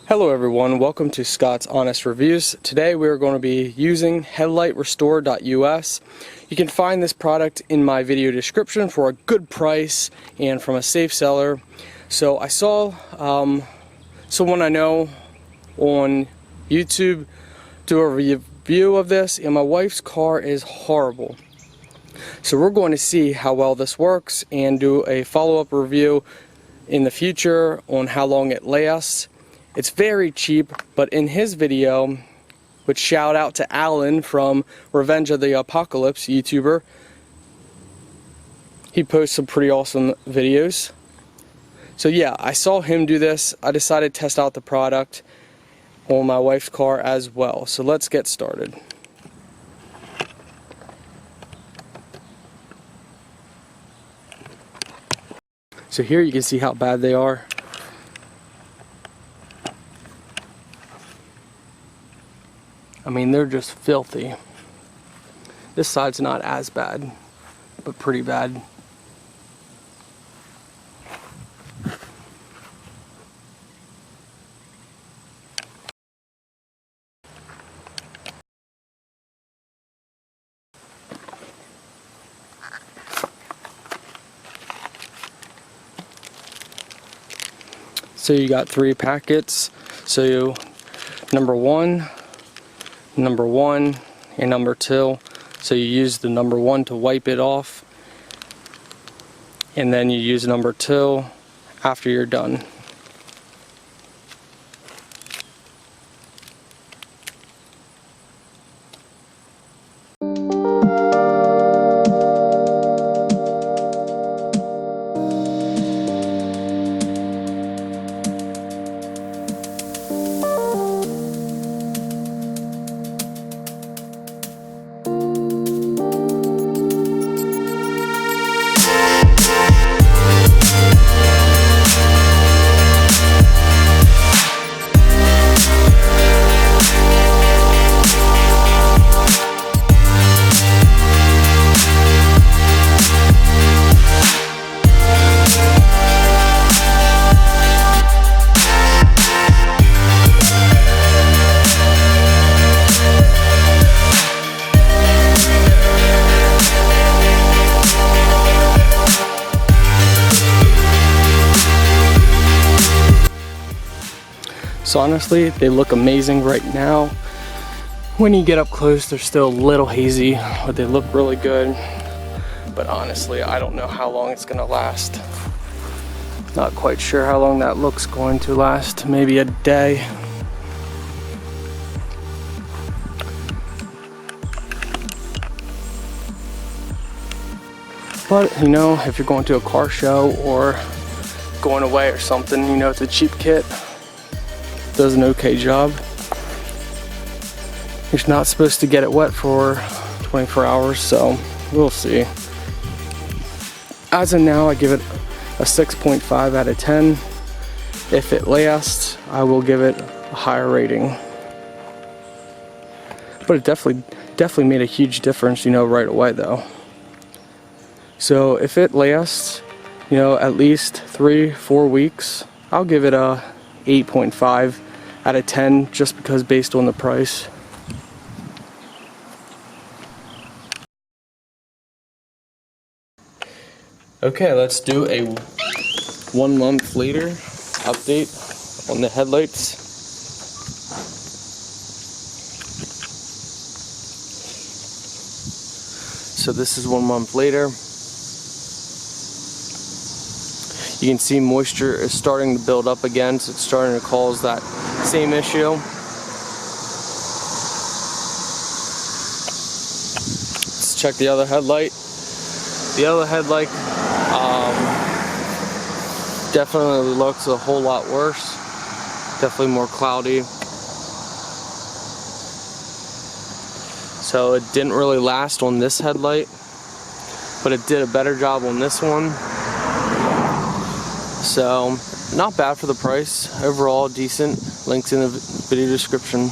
Hello everyone, welcome to Scott's Honest Reviews. Today we are going to be using headlightrestore.us. You can find this product in my video description for a good price and from a safe seller. So I saw someone I know on YouTube do a review of this, and my wife's car is horrible. So we're going to see how well this works and do a follow-up review in the future on how long it lasts. It's very cheap, but in his video, which shout out to Alan from Revenge of the Apocalypse YouTuber, he posts some pretty awesome videos. So yeah, I saw him do this. I decided to test out the product on my wife's car as well. So let's get started. So here you can see how bad they are. I mean, they're just filthy. This side's not as bad, but pretty bad. So you got 3 packets. So number one, and number 2. So you use the number 1 to wipe it off, and then you use number 2 after you're done. So honestly, they look amazing right now. When you get up close, they're still a little hazy, but they look really good. But honestly, I don't know how long it's gonna last. Not quite sure how long that look's going to last. Maybe a day. But you know, if you're going to a car show or going away or something, you know, it's a cheap kit. Does an okay job. You're not supposed to get it wet for 24 hours, so we'll see. As of now, I give it a 6.5 out of 10. If it lasts, I will give it a higher rating. But it definitely made a huge difference, you know, right away though. So if it lasts, you know, at least 3-4 weeks, I'll give it a 8.5 out of 10, just because based on the price. Okay, let's do a 1 month later update on the headlights. So this is 1 month later. You can see moisture is starting to build up again, so it's starting to cause that same issue. Let's check the other headlight. The other headlight definitely looks a whole lot worse. Definitely more cloudy. So it didn't really last on this headlight, but it did a better job on this one. So, not bad for the price. Overall, decent. Links in the video description.